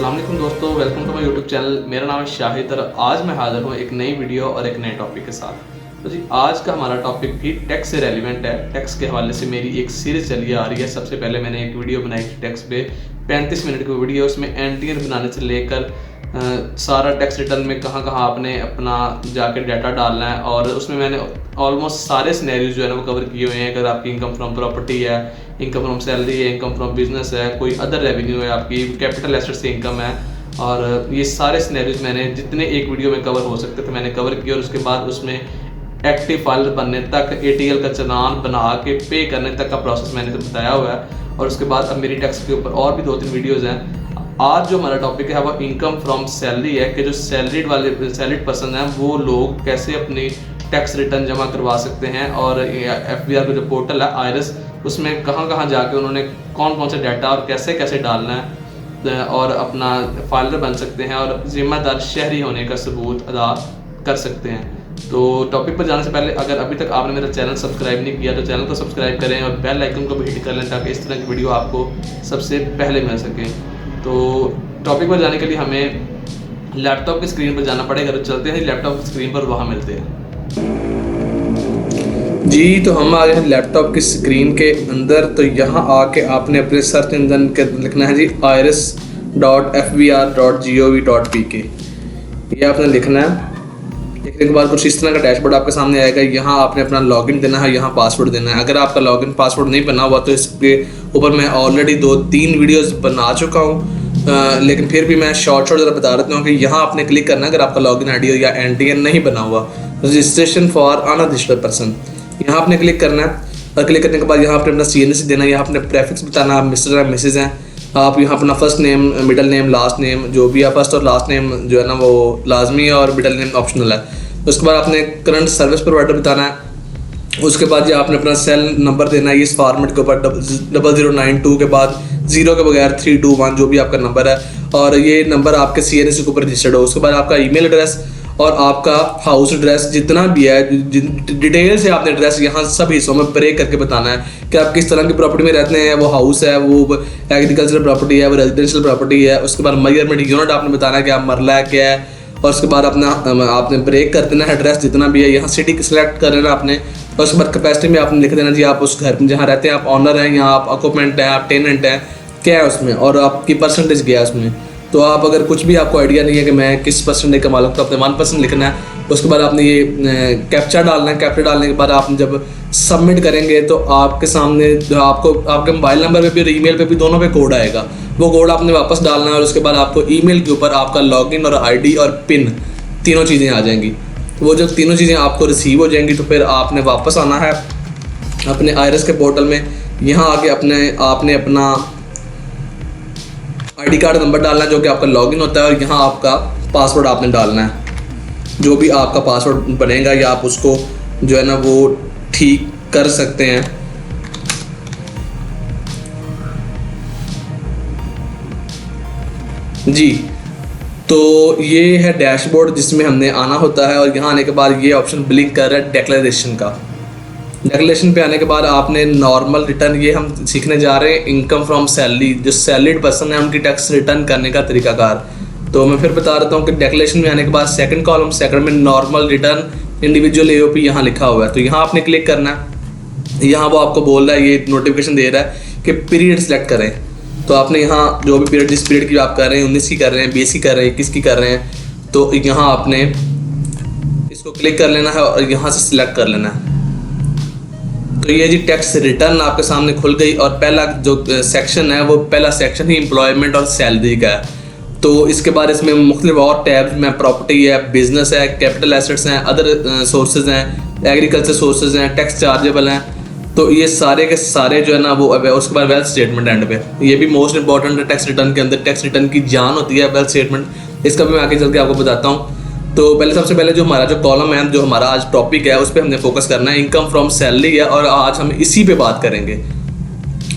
अस्सलाम वालेकुम दोस्तों, welcome to my YouTube channel. मेरा नाम है शाहिद और आज मैं हाज़िर हूँ एक नई वीडियो और एक नए टॉपिक के साथ। तो जी आज का हमारा टॉपिक भी टैक्स से रेलिवेंट है। टैक्स के हवाले से मेरी एक सीरीज़ चली आ रही है। सबसे पहले मैंने एक वीडियो बनाई थी टैक्स पे, 35 मिनट की वीडियो। उसमें एनटीआर बनाने से लेकर सारा टैक्स रिटर्न में कहाँ कहाँ आपने अपना जाके डाटा डालना है, और उसमें मैंने ऑलमोस्ट सारे सिनेरियोज जो है ना वो कवर किए हुए हैं। अगर आपकी इनकम फ्रॉम प्रॉपर्टी है, इनकम फ्रॉम सैलरी है, इनकम फ्रॉम बिजनेस है, कोई अदर रेवेन्यू है, आपकी कैपिटल एसेट से इनकम है, और ये सारे सिनेरियोज मैंने जितने एक वीडियो में कवर हो सकते थे मैंने कवर किए। और उसके बाद उसमें एक्टिव फाइल बनने तक, एटीएल का चालान बना के पे करने तक का प्रोसेस मैंने तो बताया हुआ है। और उसके बाद अब मेरी टैक्स के ऊपर और भी 2-3 वीडियोज़ हैं। आज जो हमारा टॉपिक है वो इनकम फ्रॉम सैलरी है कि जो सैलरीड पर्सन हैं वो लोग कैसे अपनी टैक्स रिटर्न जमा करवा सकते हैं, और एफबीआर का जो पोर्टल है आयरस, उसमें कहाँ कहाँ जाके उन्होंने कौन कौन से डाटा और कैसे कैसे डालना है और अपना फाइलर बन सकते हैं और जिम्मेदार शहरी होने का सबूत अदा कर सकते हैं। तो टॉपिक पर जाने से पहले अगर अभी तक आपने मेरा चैनल सब्सक्राइब नहीं किया तो चैनल को सब्सक्राइब करें और बेल आइकन को भी हिट कर लें ताकि इस तरह की वीडियो आपको सबसे पहले मिल सके। तो टॉपिक पर जाने के लिए हमें लैपटॉप की स्क्रीन पर जाना पड़ेगा। तो चलते हैं लैपटॉप की स्क्रीन पर, वहाँ मिलते हैं जी। तो हम आ गए हैं लैपटॉप की स्क्रीन के अंदर। तो यहाँ आके आपने अपने सर्च इंजन के लिखना है जी iris.fbr.gov.pk। ये आपने लिखना है। लिखने के बाद कुछ इस तरह का डैशबोर्ड आपके सामने आएगा। यहाँ आपने अपना लॉगिन देना है, यहाँ पासवर्ड देना है। अगर आपका लॉगिन पासवर्ड नहीं बना हुआ तो इसके ऊपर मैं ऑलरेडी 2-3 वीडियोस बना चुका हूँ, लेकिन फिर भी मैं शॉर्ट ज़रा बता देता हूँ कि यहाँ आपने क्लिक करना है अगर आपका लॉगिन आईडी या एनटीएन नहीं बना हुआ, रजिस्ट्रेशन फॉर अनरजिस्टर्ड पर्सन, यहाँ आपने क्लिक करना है। और क्लिक करने के बाद यहाँ आपने अपना CNC देना है, यहाँ आपने प्रेफिक्स बताना, आप मिस्टर या मिसेज हैं, आप यहाँ अपना first name, middle name, last name जो भी है, फर्स्ट और लास्ट नेम जो है ना वो लाजमी है और मिडिल नेम ऑप्शनल है। उसके बाद आपने करंट सर्विस प्रोवाइडर बताना है। उसके बाद ये आपने अपना सेल नंबर देना है इस फॉर्मेट के ऊपर 0092 के बाद 0 के बगैर 321 जो भी आपका नंबर है, और ये नंबर आपके CNC के ऊपर रजिस्टर्ड हो। उसके बाद आपका ईमेल एड्रेस और आपका हाउस एड्रेस जितना भी है, डिटेल से आपने एड्रेस यहाँ सब हिस्सों में ब्रेक करके बताना है कि आप किस तरह की प्रॉपर्टी में रहते हैं, वो हाउस है, वो एग्रीकल्चरल प्रॉपर्टी है, वो रेजिडेंशियल प्रॉपर्टी है। उसके बाद मेजरमेंट यूनिट आपने बताना है कि आप मरला है क्या है, और उसके बाद आपने ब्रेक कर देना है एड्रेस जितना भी है, यहाँ सिटी सेलेक्ट कर लेना आपने। और उसके बाद कैपेसिटी में आपने लिख देना जी आप उस घर में जहाँ रहते हैं आप ऑनर हैं, यहाँ आप ऑक्यूपेंट हैं, आप टेनेंट हैं, क्या है उसमें, और आपकी परसेंटेज क्या है उसमें। तो आप अगर कुछ भी आपको आइडिया नहीं है कि मैं किस परसेंटेज का मालिक, तो आपने 1% लिखना है। उसके बाद आपने ये कैप्चा डालना है। कैप्चा डालने के बाद आप जब सबमिट करेंगे तो आपके सामने आपको आपके मोबाइल नंबर पे भी और ईमेल पे भी दोनों पे कोड आएगा। वो कोड आपने वापस डालना है और उसके बाद आपको ईमेल के ऊपर आपका लॉगिन और आईडी और पिन तीनों चीज़ें आ जाएंगी। वो जब तीनों चीज़ें आपको रिसीव हो जाएंगी तो फिर आपने वापस आना है अपने आयरस के पोर्टल में। यहाँ आके आपने अपना आईडी कार्ड नंबर डालना है जो कि आपका लॉगिन होता है, और यहाँ आपका पासवर्ड आपने डालना है। जो भी आपका पासवर्ड बनेगा या आप उसको जो है ना वो ठीक कर सकते हैं। जी तो ये है डैशबोर्ड जिसमें हमने आना होता है, और यहाँ आने के बाद ये ऑप्शन ब्लिंक कर रहा है डिक्लेरेशन का। डिक्लेरेशन पे आने के बाद आपने नॉर्मल रिटर्न, ये हम सीखने जा रहे हैं इनकम फ्रॉम सैलरी, जो सैलरीड पर्सन है उनकी टैक्स रिटर्न करने का तरीकाकार। तो मैं फिर बता देता हूँ कि डिक्लेरेशन में आने के बाद सेकंड कॉलम, सेकंड में नॉर्मल रिटर्न इंडिविजुअल AOP यहाँ लिखा हुआ है। तो यहाँ आपने क्लिक करना है। यहाँ वो आपको बोल रहा है, ये नोटिफिकेशन दे रहा है कि पीरियड सेलेक्ट करें। तो आपने यहाँ जो भी पीरियड, जिस पीरियड की आप कर रहे हैं, 19 की कर रहे हैं, 20 की कर रहे हैं, 21 की कर रहे हैं, तो यहाँ आपने इसको क्लिक कर लेना है और यहाँ से सिलेक्ट कर लेना है। तो ये जी टैक्स रिटर्न आपके सामने खुल गई, और पहला जो सेक्शन है वो पहला सेक्शन ही एम्प्लॉयमेंट और सैलरी का है। तो इसके बाद इसमें मुख्तलिफ और टैब्स में प्रॉपर्टी है, बिजनेस है, कैपिटल एसेट्स हैं, अदर सोर्सेज हैं, एग्रीकल्चर सोर्सेज हैं, टैक्स चार्जेबल हैं। तो ये सारे के सारे जो है ना वो, उसके बाद वेल्थ स्टेटमेंट एंड पे, ये भी मोस्ट इंपॉर्टेंट है टैक्स रिटर्न के अंदर। टैक्स रिटर्न की जान होती है वेल्थ स्टेटमेंट, इसका भी मैं आगे चल के आपको बताता हूँ। तो पहले सबसे पहले जो हमारा जो कॉलम है, जो हमारा आज टॉपिक है, उस पर हमने फोकस करना है। इनकम फ्रॉम सैलरी है और आज हम इसी पे बात करेंगे।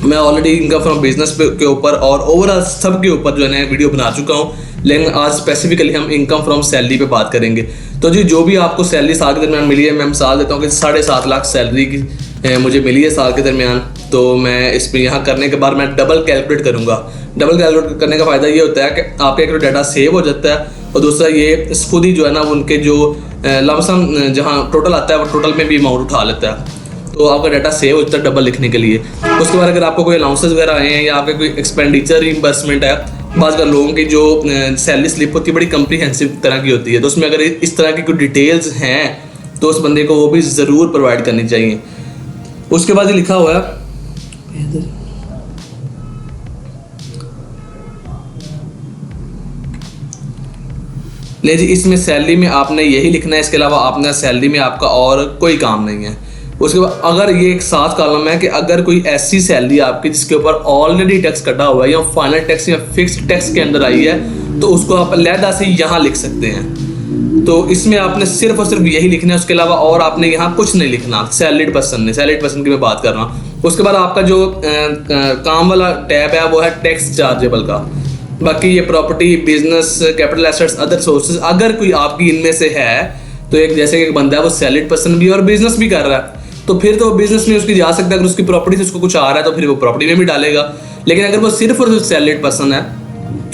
मैं ऑलरेडी इनकम फ्रॉम बिजनेस के ऊपर और ओवरऑल सब के ऊपर जो है वीडियो बना चुका हूँ, लेकिन आज स्पेसिफिकली हम इनकम फ्रॉम सैलरी पे बात करेंगे। तो जी जो भी आपको सैलरी साल के दरमियान मिली है, मैं मिसाल देता हूँ कि 7.5 लाख सैलरी की मुझे मिली है साल के दरमियान, तो मैं इसमें यहाँ करने के बाद मैं डबल कैलकुलेट करूँगा। डबल कैलकुलेट करने का फ़ायदा ये होता है कि आपका एक डाटा सेव हो जाता है, और दूसरा ये खुद ही जो है ना उनके जो लमसम जहाँ टोटल आता है वो टोटल में भी अमाउंट उठा लेता है, तो आपका डाटा सेव होता है डबल लिखने के लिए। उसके बाद अगर आपको कोई अलाउंसेस वगैरह आए हैं या आपके कोई एक्सपेंडिचर रिइंबर्समेंट है, बाज़ लोगों की जो सैलरी स्लिप होती है बड़ी कम्प्रीहेंसिव तरह की होती है, तो उसमें अगर इस तरह की कोई डिटेल्स हैं तो उस बंदे को वो भी ज़रूर प्रोवाइड करनी चाहिए। उसके बाद ये लिखा हुआ है ले जी, इसमें सैलरी में आपने यही लिखना है, इसके अलावा आपने सैलरी में आपका और कोई काम नहीं है। उसके बाद अगर ये एक साथ कॉलम है कि अगर कोई ऐसी सैलरी आपकी जिसके ऊपर ऑलरेडी टैक्स कटा हुआ है या फाइनल टैक्स या फिक्स्ड टैक्स के अंदर आई है, तो उसको आप अलहदा से यहाँ लिख सकते हैं। तो इसमें आपने सिर्फ और सिर्फ यही लिखना है, उसके अलावा और आपने यहाँ कुछ नहीं लिखना। सैलरीड पर्सन की मैं बात कर रहा हूँ। उसके बाद आपका जो काम वाला टैब है वो है टैक्स चार्जेबल का। बाकी ये property, business, capital assets, other sources, अगर कोई आपकी इनमें से है, तो एक जैसे कि एक बंदा है वो सैलरीड पर्सन भी और बिजनेस भी कर रहा है, तो फिर तो बिजनेस में उसकी जा सकता है। अगर उसकी प्रॉपर्टी से उसको कुछ आ रहा है तो फिर वो प्रॉपर्टी में भी डालेगा। लेकिन अगर वो सिर्फ और सिर्फ सैलरीड पर्सन है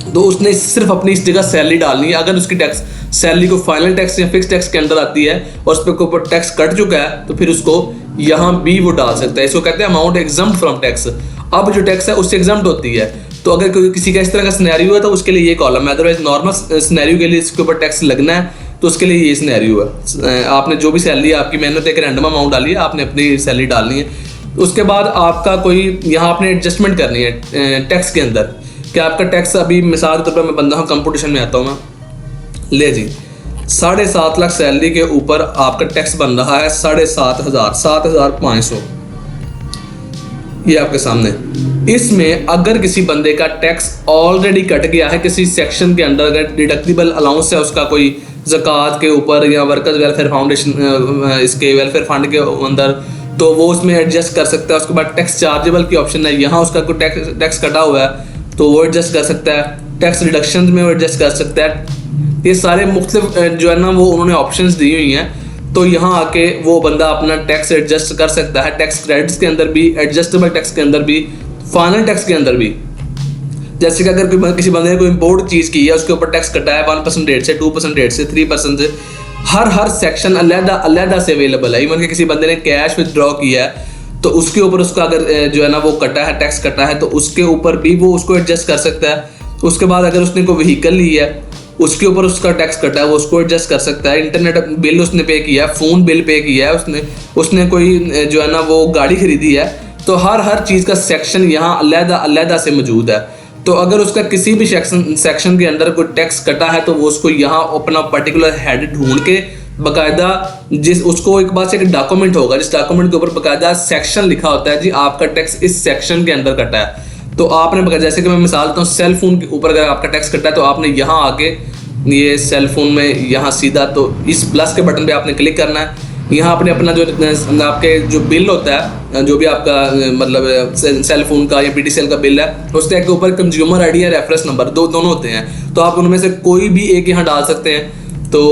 तो उसने सिर्फ अपनी इस जगह सैलरी डालनी है। अगर उसकी टैक्स सैलरी को फाइनल टैक्स या फिक्स टैक्स के अंदर आती है और उस पर ऊपर टैक्स कट चुका है, तो फिर उसको यहाँ भी वो डाल सकता है। इसको कहते हैं अमाउंट एग्जम्प्ट फ्रॉम टैक्स। अब जो टैक्स है उससे एग्जम्प्ट होती है। तो अगर कोई किसी का इस तरह का सिनेरियो है तो उसके लिए ये कॉलम है। अदरवाइज नॉर्मल सिनेरियो के लिए इसके ऊपर टैक्स लगना है तो उसके लिए ये सिनेरियो है। आपने जो भी सैलरी आपकी, मैंने तो एक रैंडम अमाउंट डाली है, आपने अपनी सैलरी डालनी है। उसके बाद आपका कोई यहाँ आपने एडजस्टमेंट करनी है टैक्स के अंदर कि आपका टैक्स अभी मिसाल के तौर पर मैं बंदा हूँ, कंपटीशन में आता हूँ मैं, ले जी 7.5 लाख सैलरी के ऊपर आपका टैक्स बन रहा है 7,500, 7,500, ये आपके सामने। इसमें अगर किसी बंदे का टैक्स ऑलरेडी कट गया है किसी सेक्शन के अंदर, अगर डिडक्टिबल अलाउंस है उसका कोई ज़कात के ऊपर या वर्कर्स वेलफेयर फाउंडेशन इसके वेलफेयर फंड के अंदर, तो वो उसमें एडजस्ट कर सकता है। उसके बाद टैक्स चार्जेबल की ऑप्शन है, यहाँ उसका कोई टैक्स कटा हुआ है तो वो एडजस्ट कर सकता है। टैक्स रिडक्शन में वो एडजस्ट कर सकता है। ये सारे मुख्तलिफ जो है ना वो उन्होंने ऑप्शंस दी हुई हैं, तो यहाँ आके वो बंदा अपना टैक्स एडजस्ट कर सकता है। टैक्स क्रेडिट्स के अंदर भी, एडजस्टेबल टैक्स के अंदर भी, फाइनल टैक्स के अंदर भी। जैसे कि अगर किसी बंदे ने कोई इम्पोर्ट चीज़ की है, उसके ऊपर टैक्स कटा है 1% रेट से, 2% रेट से, 3% से, हर सेक्शन अलहदा से अवेलेबल है। इवन कि किसी बंदे ने कैश विदड्रॉ किया है तो उसके ऊपर उसका अगर जो है ना वो कटा है, टैक्स कटा है, तो उसके ऊपर भी वो उसको एडजस्ट कर सकता है। उसके बाद अगर उसने कोई व्हीकल ली है, उसके ऊपर उसका टैक्स कटा है, वो उसको एडजस्ट कर सकता है। इंटरनेट बिल उसने पे किया है, फ़ोन बिल पे किया है उसने कोई जो है ना वो गाड़ी खरीदी है, तो हर चीज़ का सेक्शन यहाँ अलहदा से मौजूद है। तो अगर उसका किसी भी सेक्शन के अंदर कोई टैक्स कटा है तो वो उसको यहाँ अपना पर्टिकुलर हेड ढूंढ के बाकायदा उसको एक बार से एक डॉक्यूमेंट होगा, जिस डॉक्यूमेंट के ऊपर बाकायदा सेक्शन लिखा होता है, जी आपका टैक्स इस सेक्शन के अंदर कटा है। तो आपने जैसे कि मैं मिसाल देता हूँ, सेल फोन के ऊपर अगर आपका टैक्स कटा है तो आपने यहाँ आके ये सेल फोन में यहाँ सीधा तो इस प्लस के बटन पे आपने क्लिक करना है। यहाँ आपने अपना जो आपके जो बिल होता है, जो भी आपका मतलब सेल फोन का या PTCL का बिल है, उसके ऊपर कंज्यूमर आईडी या रेफरेंस नंबर दोनों होते हैं, तो आप उनमें से कोई भी एक यहाँ डाल सकते हैं। तो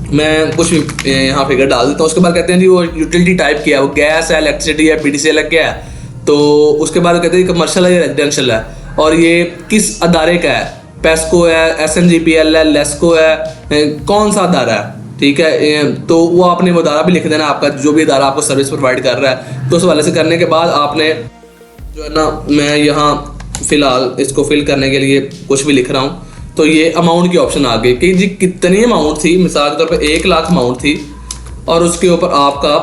मैं कुछ भी यहाँ फिगर डाल देता हूँ। उसके बाद कहते हैं जी वो यूटिलिटी टाइप क्या है, वो गैस है, इलेक्ट्रिसिटी है, PTCL है, क्या है। तो उसके बाद कहते हैं कमर्शियल है या रेजिडेंशियल है, और ये किस अदारे का है, पेस्को है, SNGPL है, लेस्को है, कौन सा अदारा है, ठीक है। तो वो आपने वो अदारा भी लिख देना, आपका जो भी अदारा आपको सर्विस प्रोवाइड कर रहा है। तो उस वाले से करने के बाद आपने जो है ना, मैं यहाँ फ़िलहाल इसको फिल करने के लिए कुछ भी लिख रहा हूँ, तो ये अमाउंट की ऑप्शन आ गई कि जी कितनी अमाउंट थी। मिसाल के तौर पर 1 लाख अमाउंट थी और उसके ऊपर आपका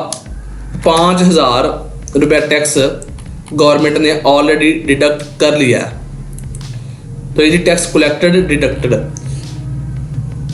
5,000 रुपये टैक्स गवर्नमेंट ने ऑलरेडी डिडक्ट कर लिया है, तो ये जी टैक्स कलेक्टेड डिडक्टेड।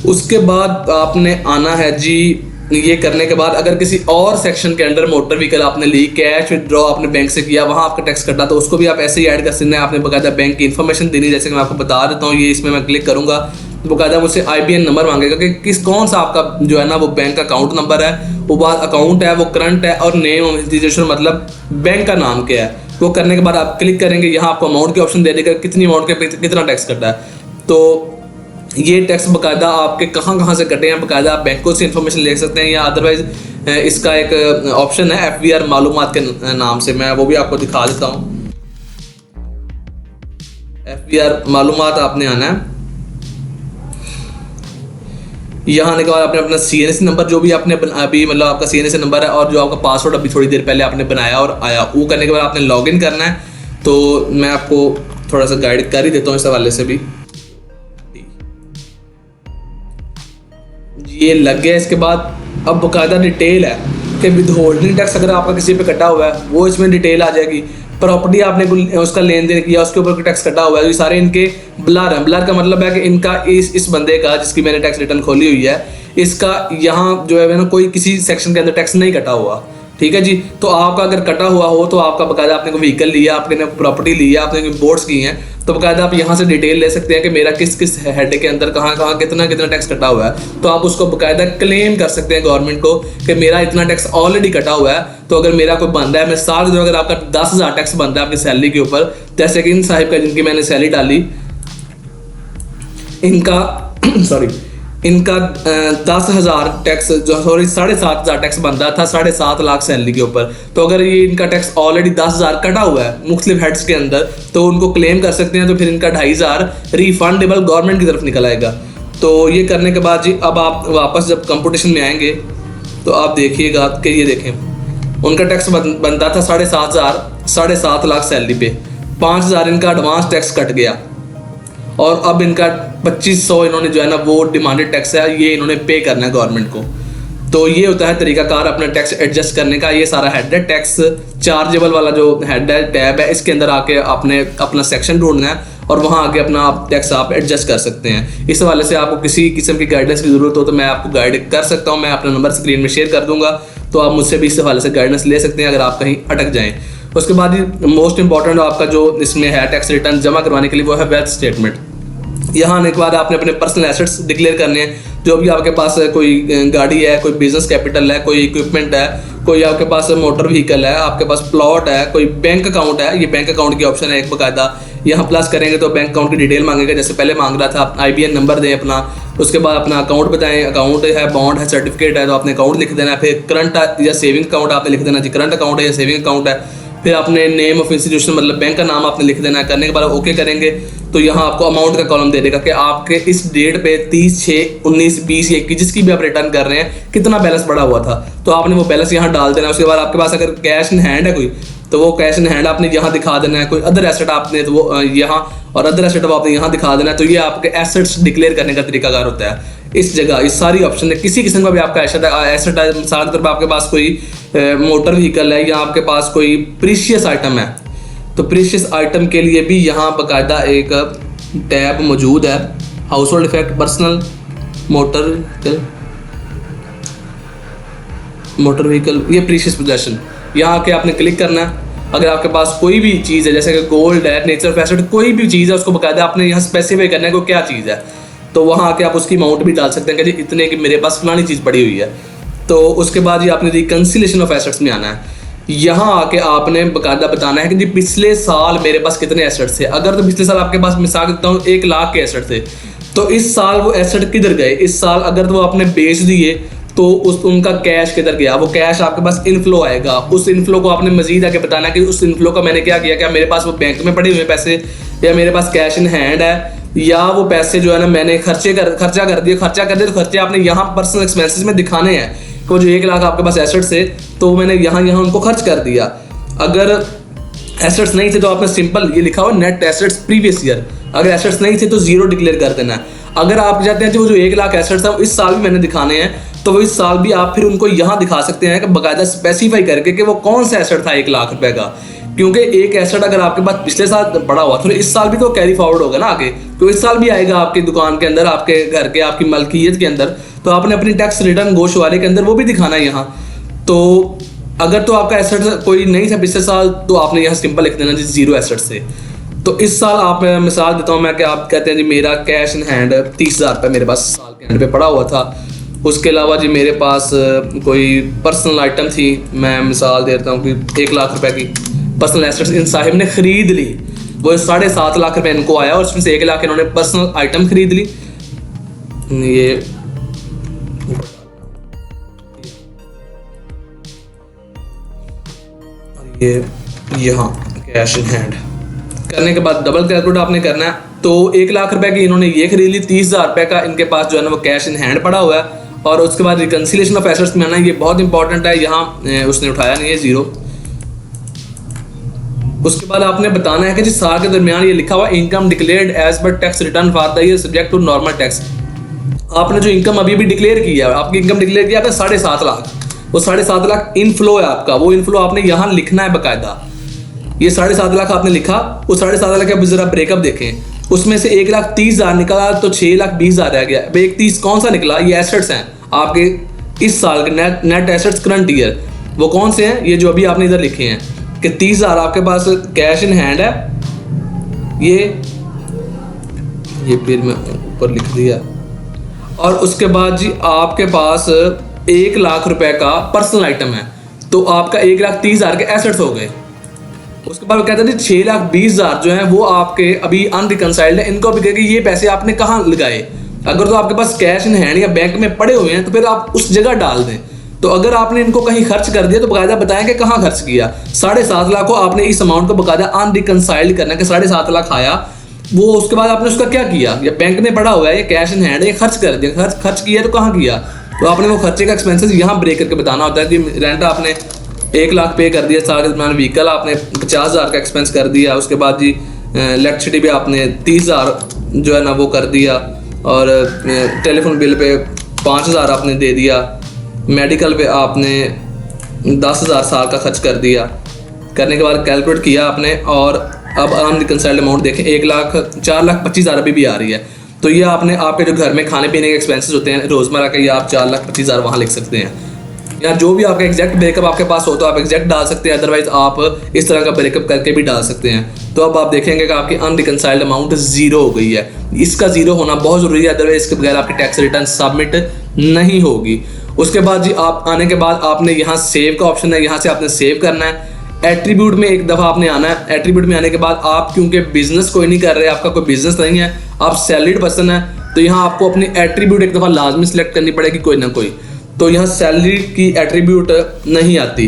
उसके बाद आपने आना है जी, ये करने के बाद अगर किसी और सेक्शन के अंडर मोटर व्हीकल आपने ली, कैश विदड्रॉ आपने बैंक से किया, वहाँ आपका टैक्स कटा, तो उसको भी आप ऐसे ही ऐड कर सकते हैं। आपने बाकायदा बैंक की इन्फॉर्मेशन देनी, जैसे कि मैं आपको बता देता हूँ। ये इसमें मैं क्लिक करूँगा तो बाकायदा मुझसे IBN नंबर मांगेगा कि कौन सा आपका जो है ना वो बैंक अकाउंट नंबर है, वो बाद अकाउंट है, वो करंट है, और नेम ऑफ इंस्टीट्यूशन मतलब बैंक का नाम क्या है। वो करने के बाद आप क्लिक करेंगे, यहाँ आपको अमाउंट की ऑप्शन दे देगा, कितनी अमाउंट के कितना टैक्स कटा है। तो ये टैक्स बाकायदा आपके कहाँ से कटे हैं, बाकायदा आप बैंकों से इन्फॉर्मेशन ले सकते हैं, या अदरवाइज इसका एक ऑप्शन है FVR मालूमात के नाम से, मैं वो भी आपको दिखा देता हूँ। FVR मालूमात आपने आना है, यहाँ आने के बाद आपने अपना CNC नंबर जो भी आपने अभी मतलब आपका CNC नंबर है और जो आपका पासवर्ड अभी थोड़ी देर पहले आपने बनाया और आया, वो करने के बाद आपने लॉगिन करना है। तो मैं आपको थोड़ा सा गाइड कर ही देता हूँ इस हवाले से भी। ये लग गया। इसके बाद अब बाकायदा डिटेल है कि विदहोल्डिंग टैक्स अगर आपका किसी पे कटा हुआ है वो इसमें डिटेल आ जाएगी। प्रॉपर्टी आपने उसका लेन देन किया उसके ऊपर टैक्स कटा हुआ है, ये सारे इनके ब्लर है। ब्लर का मतलब है कि इनका इस बंदे का जिसकी मैंने टैक्स रिटर्न खोली हुई है, इसका यहाँ जो है ना कोई किसी सेक्शन के अंदर टैक्स नहीं कटा हुआ, ठीक है जी। तो आपका अगर कटा हुआ हो तो आपका बाकायदा आपने कोई व्हीकल लिया, आपने प्रॉपर्टी लिया, आपने कोई बोर्ड्स की हैं, तो बाकायदा आप यहाँ से डिटेल ले सकते हैं कि मेरा किस किस हेड के अंदर कहाँ कहाँ कितना कितना टैक्स कटा हुआ है। तो आप उसको बाकायदा क्लेम कर सकते हैं गवर्नमेंट को कि मेरा इतना टैक्स ऑलरेडी कटा हुआ है। तो अगर मेरा कोई बंदा है, मैं साल अगर आपका 10,000 टैक्स बनता है अपनी सैलरी के ऊपर, जैसे कि इन साहिब का जिनकी मैंने सैलरी डाली, इनका सॉरी इनका 10,000 टैक्स जो 7,500 टैक्स बनता था 7.5 लाख सैलरी के ऊपर। तो अगर ये इनका टैक्स ऑलरेडी 10,000 कटा हुआ है मुख्तलिफ हेड्स के अंदर, तो उनको क्लेम कर सकते हैं। तो फिर इनका 2,500 रिफंडेबल गवर्नमेंट की तरफ निकल आएगा। तो ये करने के बाद जी अब आप वापस जब कंपटीशन में आएंगे तो आप देखिएगा कि ये देखें उनका टैक्स बनता था 7,500 लाख सैलरी पे, 5,000 इनका एडवांस टैक्स कट गया और अब इनका 2,500 इन्होंने जो है ना वो डिमांडेड टैक्स है, ये इन्होंने पे करना है गवर्नमेंट को। तो ये होता है तरीकाकार अपना टैक्स एडजस्ट करने का। ये सारा हेड है, टैक्स चार्जेबल वाला जो हेड है टैब है, इसके अंदर आके आपने अपना सेक्शन ढूंढना है और वहाँ आके अपना टैक्स आप एडजस्ट कर सकते हैं। इस हवाले से आपको किसी किस्म की गाइडेंस की जरूरत हो तो मैं आपको गाइड कर सकता हूँ, मैं अपना नंबर स्क्रीन में शेयर कर दूंगा, तो आप मुझसे भी इस हवाले से गाइडेंस ले सकते हैं अगर आप कहीं अटक जाएँ। उसके बाद मोस्ट इंपॉर्टेंट आपका जो इसमें है टैक्स रिटर्न जमा करवाने के लिए वो है वेल्थ स्टेटमेंट। यहाँ आने के बाद आपने अपने पर्सनल एसेट्स डिक्लेयर करने हैं, जो भी आपके पास कोई गाड़ी है, कोई बिजनेस कैपिटल है, कोई इक्विपमेंट है, कोई आपके पास मोटर व्हीकल है, आपके पास प्लॉट है, कोई बैंक अकाउंट है। ये बैंक अकाउंट की ऑप्शन है एक बाकायदा, यहाँ प्लस करेंगे तो बैंक अकाउंट की डिटेल मांगेगा, जैसे पहले मांग रहा था। IBN नंबर दें अपना, उसके बाद अपना अकाउंट बताएं, अकाउंट है, बॉन्ड है, सर्टिफिकेट है, तो आपने अकाउंट लिख देना है। फिर करंट या सेविंग अकाउंट आपने लिख देना जी, करंट अकाउंट है या सेविंग अकाउंट है। फिर आपने नेम ऑफ इंस्टीट्यूशन मतलब बैंक का नाम आपने लिख देना है। करने के बाद ओके करेंगे तो यहाँ आपको अमाउंट का कॉलम दे देगा कि आपके इस डेट पे 30, 6, 19, 20 या 21 जिसकी भी आप रिटर्न कर रहे हैं कितना बैलेंस बढ़ा हुआ था, तो आपने वो बैलेंस यहाँ डाल देना है। उसके बाद आपके पास अगर कैश इन हैंड है कोई तो वो कैश इन हैंड आपने यहाँ दिखा देना है। कोई अदर एसेट आपने तो वो यहाँ और अदर एसेट आपने यहाँ दिखा देना है। तो ये आपके एसेट्स डिक्लेयर करने का तरीकाकार होता है। इस जगह इस सारी ऑप्शन है, किसी किस्म का भी आपका एसेट है, मिसाल के तौर पर आपके पास कोई मोटर व्हीकल है या आपके पास कोई प्रीशियस आइटम है, तो प्रीशियस आइटम के लिए भी यहाँ बाकायदा एक टैब मौजूद है, house hold effect, personal motor vehicle, ये प्रीशियस पोजेशन। यहाँ आके आपने क्लिक करना है। अगर आपके पास कोई भी चीज़ है जैसे कि गोल्ड है, नेचुरल एसेट, कोई भी चीज़ है, उसको बाकायदा आपने यहाँ स्पेसिफाई करना है को क्या चीज़ है। तो वहाँ आके आप उसकी अमाउंट भी डाल सकते हैं कि जी इतने की मेरे पास फलानी चीज़ पड़ी हुई है। तो उसके बाद ये आपने रिकंसिलेशन ऑफ एसेट्स में आना है। यहाँ आके आपने बाकायदा बताना है कि जी पिछले साल मेरे पास कितने एसेट्स थे। अगर तो पिछले साल आपके पास मिसाल देता हूँ 1 लाख के एसेट थे, तो इस साल वो एसेट किधर गए। इस साल अगर तो वो आपने बेच दिए तो उनका कैश किधर गया, वो कैश आपके पास इनफ्लो आएगा। उस इनफ्लो को आपने मजीद आके बताना है कि उस इनफ्लो का मैंने क्या किया, क्या मेरे पास वो बैंक में पड़े हुए पैसे या मेरे पास कैश इन हैंड है या वो पैसे जो है ना मैंने खर्चा कर दिए। तो खर्चे आपने यहाँ पर्सनल एक्सपेंसेस में दिखाने हैं कि जो 1 लाख आपके पास एसेट्स थे तो मैंने यहाँ उनको खर्च कर दिया। अगर एसेट्स नहीं थे तो आपने सिंपल ये लिखा हुआ नेट एसेट्स प्रीवियस ईयर। अगर एसेट्स नहीं थे तो 0 डिक्लेयर कर देना है। अगर आप चाहते हैं कि वो जो 1 लाख एसेट्स था इस साल भी मैंने दिखाने हैं तो वो इस साल भी आप फिर उनको यहाँ दिखा सकते हैं कि बाकायदा स्पेसिफाई करके कि वो कौन सा एसेट था 1 लाख रुपए का। क्योंकि एक एसेट अगर आपके पास पिछले साल बड़ा हुआ तो इस साल भी तो कैरी फॉरवर्ड होगा ना आगे, तो इस साल भी आएगा आपकी दुकान के अंदर, आपके घर के, आपकी मलकियत के अंदर। तो आपने अपनी टैक्स रिटर्न गोश वाले के अंदर वो भी दिखाना है यहाँ। तो अगर तो आपका एसेट कोई नहीं था पिछले साल तो आपने यहाँ सिंपल लिख देना जी 0 एसेट से। तो इस साल आप मिसाल देता हूँ मैं कि आप कहते हैं जी मेरा कैश इन हैंड 30,000 रुपये मेरे पास साल के एंड पे पड़ा हुआ था। उसके अलावा जी मेरे पास कोई पर्सनल आइटम थी, मैं मिसाल देता हूँ कि 1 लाख रुपए की पर्सनल एसेट्स इन साहिब ने खरीद ली। वो 7.5 लाख रुपए इनको आया और उसमें से 1 लाख इन्होंने पर्सनल आइटम खरीद ली। ये ये यहाँ कैश इन हैंड करने के बाद डबल कैलकुलेट आपने करना है। तो 1 लाख रुपए की इन्होंने ये खरीद ली, 30,000 रुपये का इनके पास जो है ना वो कैश इन हैंड पड़ा हुआ है। और उसके बाद रिकन्सिलेशन ऑफ एसेट्स में आना, ये बहुत इंपॉर्टेंट है, यहाँ उसने उठाया नहीं है 0। उसके बाद आपने बताना है कि जिस साल के दरमियान ये लिखा हुआ income declared as per tax return for the year subject to normal tax. आपने जो इनकम अभी भी डिक्लेयर किया है, आपकी इनकम डिक्लेयर किया आपने 7.5 लाख, वो 7.5 लाख इनफ्लो है आपका, वो इनफ्लो आपने यहाँ लिखना है बाकायदा। ये 7.5 लाख आपने लिखा, वो 7.5 लाख आप जरा ब्रेकअप देखें, उसमें से 1,30,000 निकला तो 6,20,000 रह गया। 1,30,000 कौन सा निकला? ये एसेट्स हैं आपके इस साल के नेट एसेट्स करंट ईयर। वो कौन से हैं? ये जो अभी आपने इधर लिखे हैं कि 30,000 आपके पास कैश इन हैंड है, ये फिर मैं ऊपर लिख दिया। और उसके बाद जी आपके पास 1 लाख रुपए का पर्सनल आइटम है, तो आपका 1,30,000 के एसेट्स हो गए। उसके बाद वो कहते हैं 6,20,000 जो है वो आपके अभी अनरिकनसाइल्ड है, इनको भी कहेंगे ये पैसे आपने कहाँ लगाए। अगर तो आपके पास कैश इन हैंड या बैंक में पड़े हुए हैं तो फिर आप उस जगह डाल दें। तो अगर आपने इनको कहीं खर्च कर दिया तो बाकायदा बताएं कि कहाँ खर्च किया। 7.5 लाख को आपने इस अमाउंट को बाकायदा अनरिकनसाइल्ड करना कि 7.5 लाख आया, वो उसके बाद आपने उसका क्या किया, या बैंक में पड़ा हुआ है या कैश इन हैंड है, खर्च कर दिया। खर्च किया तो कहाँ किया, तो आपने वो खर्चे का एक्सपेंसेस यहाँ ब्रेक करके बताना होता है कि रेंट आपने 1 लाख पे कर दिया साल के दरमियान, व्हीकल आपने 50,000 का एक्सपेंस कर दिया, उसके बाद जी इलेक्ट्रिसिटी पे आपने 30,000 जो है ना वो कर दिया, और टेलीफोन बिल पे 5,000 आपने दे दिया, मेडिकल पे आपने 10,000 साल का खर्च कर दिया। करने के बाद कैलकुलेट किया आपने, और अब अनरिकनसाइल्ड अमाउंट देखें 4,25,000 अभी भी आ रही है। तो ये आपने आपके जो घर में खाने पीने के एक्सपेंसेस होते हैं रोज़मर्रा के, ये आप 4,25,000 वहाँ लिख सकते हैं। या जो भी आपका एग्जैक्ट ब्रेकअप आपके पास हो तो आप एग्जैक्ट डाल सकते हैं, अदरवाइज आप इस तरह का ब्रेकअप करके भी डाल सकते हैं। तो अब आप देखेंगे कि आपकी अनरिकनसाइल्ड अमाउंट 0 हो गई है। इसका 0 होना बहुत ज़रूरी है, अदरवाइज इसके बगैर आपकी टैक्स रिटर्न सबमिट नहीं होगी। उसके बाद जी आप आने के बाद आपने यहाँ सेव का ऑप्शन है, यहाँ से आपने सेव करना है। एट्रीब्यूट में एक दफ़ा आपने आना है। एट्रीब्यूट में आने के बाद आप क्योंकि बिजनेस कोई नहीं कर रहे, आपका कोई बिजनेस नहीं है, आप सैलरीड पर्सन है, तो यहाँ आपको अपनी एट्रीब्यूट एक दफ़ा लाजमी सेलेक्ट करनी पड़ेगी कोई ना कोई। तो यहाँ सैलरी की एट्रीब्यूट नहीं आती,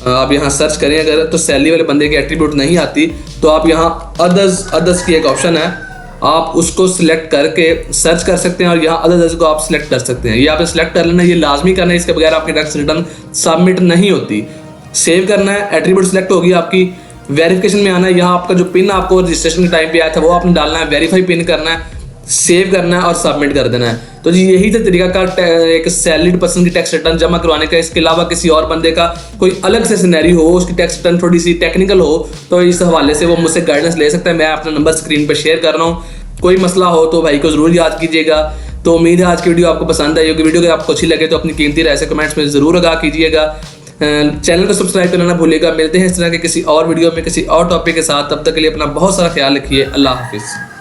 आप यहाँ सर्च करें अगर तो सैलरी वाले बंदे की एट्रीब्यूट नहीं आती, तो आप यहाँ अदर्स की एक ऑप्शन है, आप उसको सिलेक्ट करके सर्च कर सकते हैं और यहाँ अदर्स को आप सिलेक्ट कर सकते हैं। ये आपने सिलेक्ट कर लेना, ये लाजमी करना है, इसके बगैर आपकी टैक्स रिटर्न सबमिट नहीं होती। सेव करना है, एट्रीब्यूट सिलेक्ट होगी आपकी। वेरिफिकेशन में आना है, यहाँ आपका जो पिन आपको रजिस्ट्रेशन के टाइम पे आया था वो आपने डालना है, वेरीफाई पिन करना है, सेव करना है और सबमिट कर देना है। तो जी यही था तरीका का एक सैलरीड पर्सन की टैक्स रिटर्न जमा करवाने का। इसके अलावा किसी और बंदे का कोई अलग से सिनेरियो हो, उसकी टैक्स रिटर्न थोड़ी सी टेक्निकल हो, तो इस हवाले से वो मुझसे गाइडेंस ले सकता है। मैं अपना नंबर स्क्रीन पर शेयर कर रहा हूँ, कोई मसला हो तो भाई को ज़रूर याद कीजिएगा। तो उम्मीद है आज की वीडियो आपको पसंद आई होगी। वीडियो अगर आपको अच्छी लगे तो अपनी कीमती राय से कमेंट्स में ज़रूर आगाह कीजिएगा। चैनल को सब्सक्राइब करना ना भूलिएगा। मिलते हैं इस तरह के किसी और वीडियो में किसी और टॉपिक के साथ, तब तक के लिए अपना बहुत सारा ख्याल रखिए। अल्लाह हाफिज़।